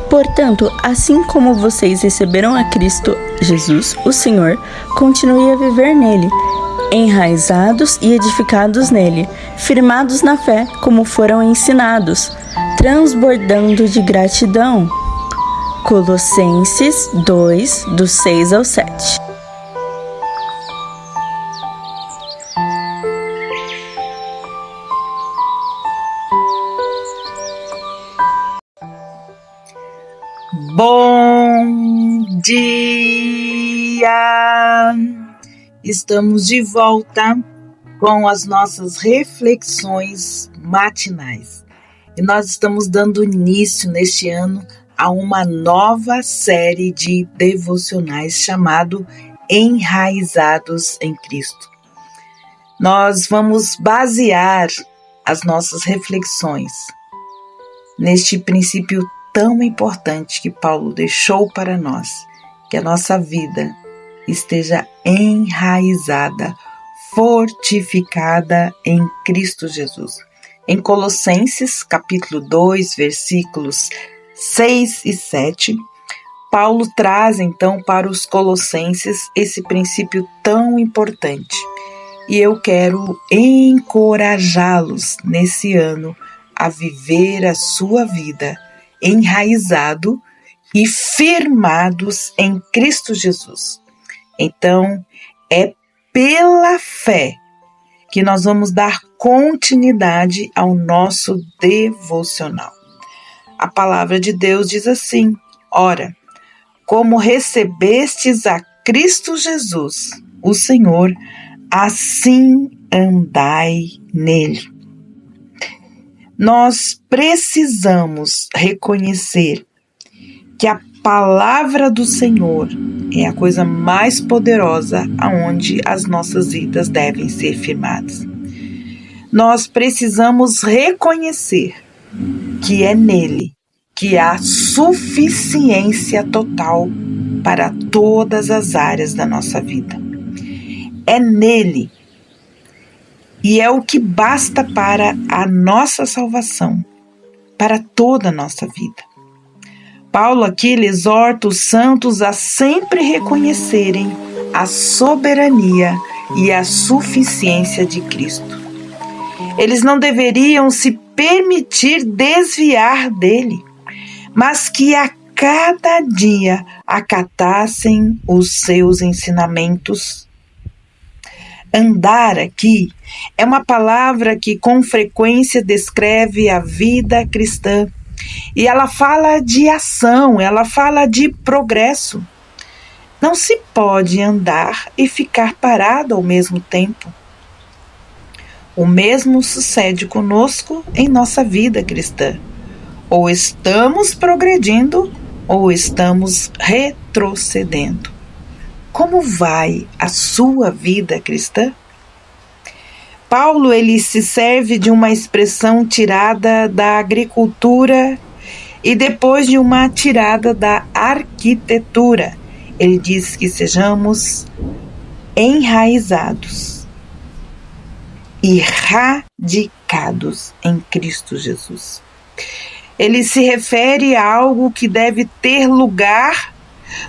Portanto, assim como vocês receberam a Cristo Jesus, o Senhor, continue a viver nele, enraizados e edificados nele, firmados na fé, como foram ensinados, transbordando de gratidão. Colossenses 2, do 6 ao 7. Bom dia! Estamos de volta com as nossas reflexões matinais. E nós estamos dando início neste ano a uma nova série de devocionais chamado Enraizados em Cristo. Nós vamos basear as nossas reflexões neste princípio tão importante que Paulo deixou para nós, que a nossa vida esteja enraizada, fortificada em Cristo Jesus. Em Colossenses, capítulo 2, versículos 6 e 7, Paulo traz então para os colossenses esse princípio tão importante. E eu quero encorajá-los nesse ano a viver a sua vida enraizado e firmados em Cristo Jesus. Então, é pela fé que nós vamos dar continuidade ao nosso devocional. A palavra de Deus diz assim: ora, como recebestes a Cristo Jesus, o Senhor, assim andai nele. Nós precisamos reconhecer que a palavra do Senhor é a coisa mais poderosa aonde as nossas vidas devem ser firmadas. Nós precisamos reconhecer que é nele que há suficiência total para todas as áreas da nossa vida. É nele. E é o que basta para a nossa salvação, para toda a nossa vida. Paulo aqui exorta os santos a sempre reconhecerem a soberania e a suficiência de Cristo. Eles não deveriam se permitir desviar dele, mas que a cada dia acatassem os seus ensinamentos. Andar aqui é uma palavra que com frequência descreve a vida cristã. E ela fala de ação, ela fala de progresso. Não se pode andar e ficar parado ao mesmo tempo. O mesmo sucede conosco em nossa vida cristã. Ou estamos progredindo ou estamos retrocedendo. Como vai a sua vida cristã? Paulo ele se serve de uma expressão tirada da agricultura e depois de uma tirada da arquitetura. Ele diz que sejamos enraizados e radicados em Cristo Jesus. Ele se refere a algo que deve ter lugar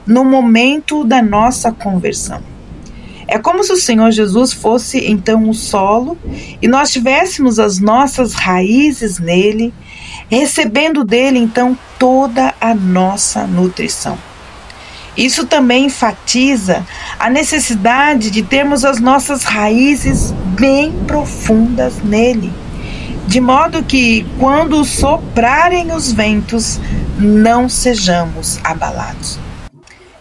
no momento da nossa conversão. É como se o Senhor Jesus fosse então o solo e nós tivéssemos as nossas raízes nele, recebendo dele então toda a nossa nutrição. Isso também enfatiza a necessidade de termos as nossas raízes bem profundas nele, de modo que quando soprarem os ventos, não sejamos abalados.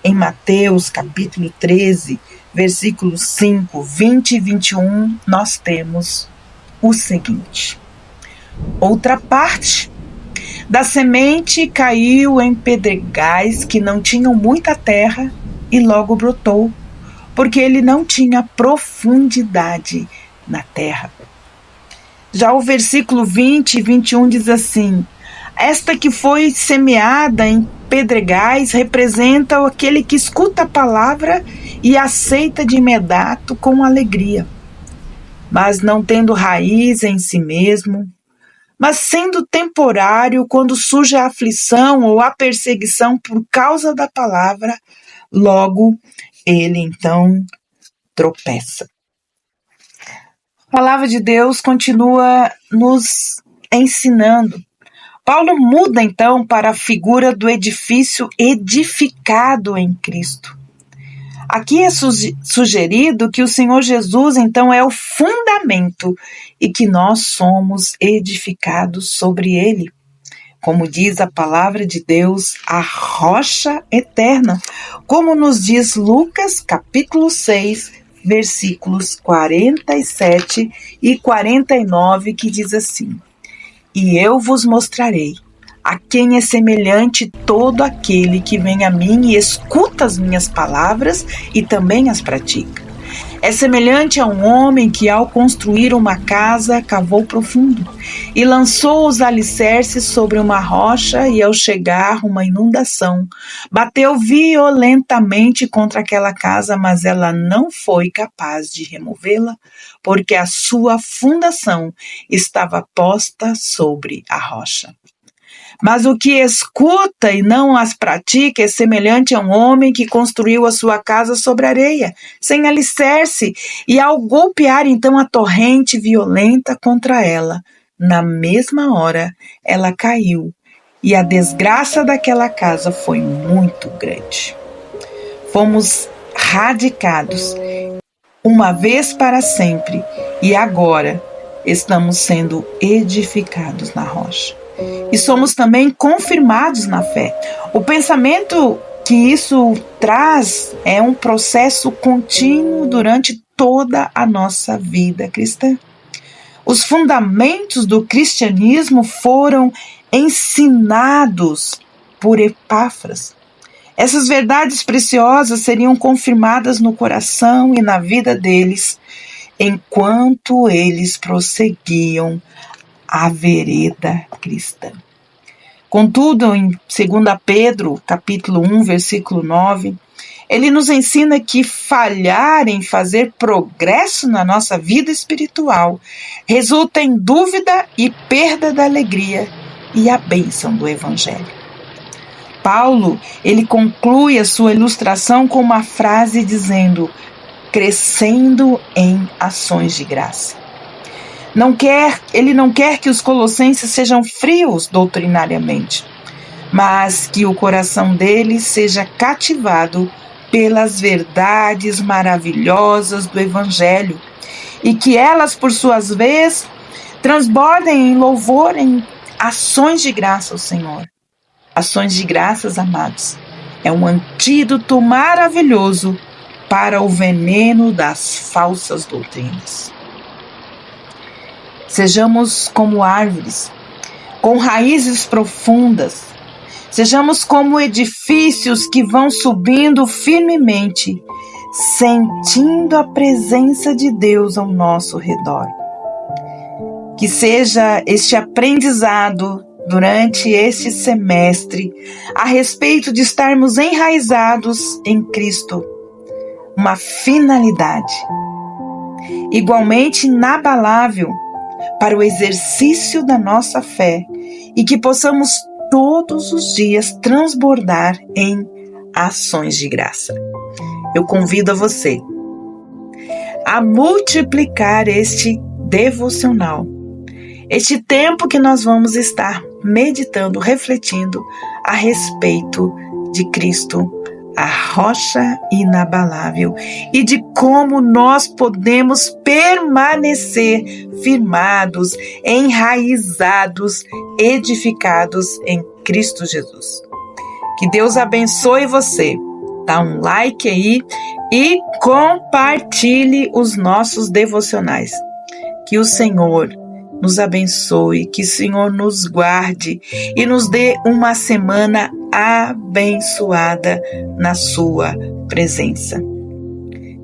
Em Mateus capítulo 13, versículos 5, 20 e 21, nós temos o seguinte: outra parte da semente caiu em pedregais que não tinham muita terra e logo brotou, porque ele não tinha profundidade na terra. Já o versículo 20 e 21 diz assim: esta que foi semeada em pedregais representa aquele que escuta a palavra e aceita de imediato com alegria, mas não tendo raiz em si mesmo, mas sendo temporário, quando surge a aflição ou a perseguição por causa da palavra, logo ele então tropeça. A palavra de Deus continua nos ensinando. Paulo muda então para a figura do edifício edificado em Cristo. Aqui é sugerido que o Senhor Jesus então é o fundamento e que nós somos edificados sobre ele. Como diz a palavra de Deus, a rocha eterna, como nos diz Lucas capítulo 6, versículos 47 e 49, que diz assim: E eu vos mostrarei a quem é semelhante todo aquele que vem a mim e escuta as minhas palavras e também as pratica. É semelhante a um homem que, ao construir uma casa, cavou profundo e lançou os alicerces sobre uma rocha, e ao chegar uma inundação, bateu violentamente contra aquela casa, mas ela não foi capaz de removê-la, porque a sua fundação estava posta sobre a rocha. Mas o que escuta e não as pratica é semelhante a um homem que construiu a sua casa sobre areia, sem alicerce, e ao golpear então a torrente violenta contra ela, na mesma hora ela caiu, e a desgraça daquela casa foi muito grande. Fomos radicados, uma vez para sempre, e agora estamos sendo edificados na rocha. E somos também confirmados na fé. O pensamento que isso traz é um processo contínuo durante toda a nossa vida cristã. Os fundamentos do cristianismo foram ensinados por Epáfras. Essas verdades preciosas seriam confirmadas no coração e na vida deles enquanto eles prosseguiam a vereda cristã. Contudo, em 2 Pedro, capítulo 1, versículo 9, ele nos ensina que falhar em fazer progresso na nossa vida espiritual resulta em dúvida e perda da alegria e a bênção do Evangelho. Paulo, ele conclui a sua ilustração com uma frase dizendo: crescendo em ações de graça. Ele não quer que os colossenses sejam frios doutrinariamente, mas que o coração deles seja cativado pelas verdades maravilhosas do Evangelho e que elas, por suas vezes, transbordem em louvor, em ações de graça ao Senhor. Ações de graças, amados, é um antídoto maravilhoso para o veneno das falsas doutrinas. Sejamos como árvores, com raízes profundas. Sejamos como edifícios que vão subindo firmemente, sentindo a presença de Deus ao nosso redor. Que seja este aprendizado durante este semestre a respeito de estarmos enraizados em Cristo, uma finalidade igualmente inabalável para o exercício da nossa fé e que possamos todos os dias transbordar em ações de graça. Eu convido a você a multiplicar este devocional, este tempo que nós vamos estar meditando, refletindo a respeito de Cristo, a rocha inabalável, e de como nós podemos permanecer firmados, enraizados, edificados em Cristo Jesus. Que Deus abençoe você. Dá um like aí e compartilhe os nossos devocionais. Que o Senhor nos abençoe, que o Senhor nos guarde e nos dê uma semana abençoada na sua presença.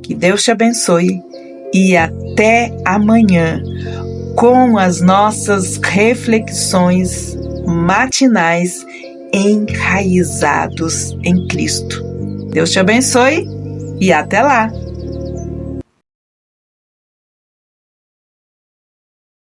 Que Deus te abençoe e até amanhã com as nossas reflexões matinais enraizados em Cristo. Deus te abençoe e até lá!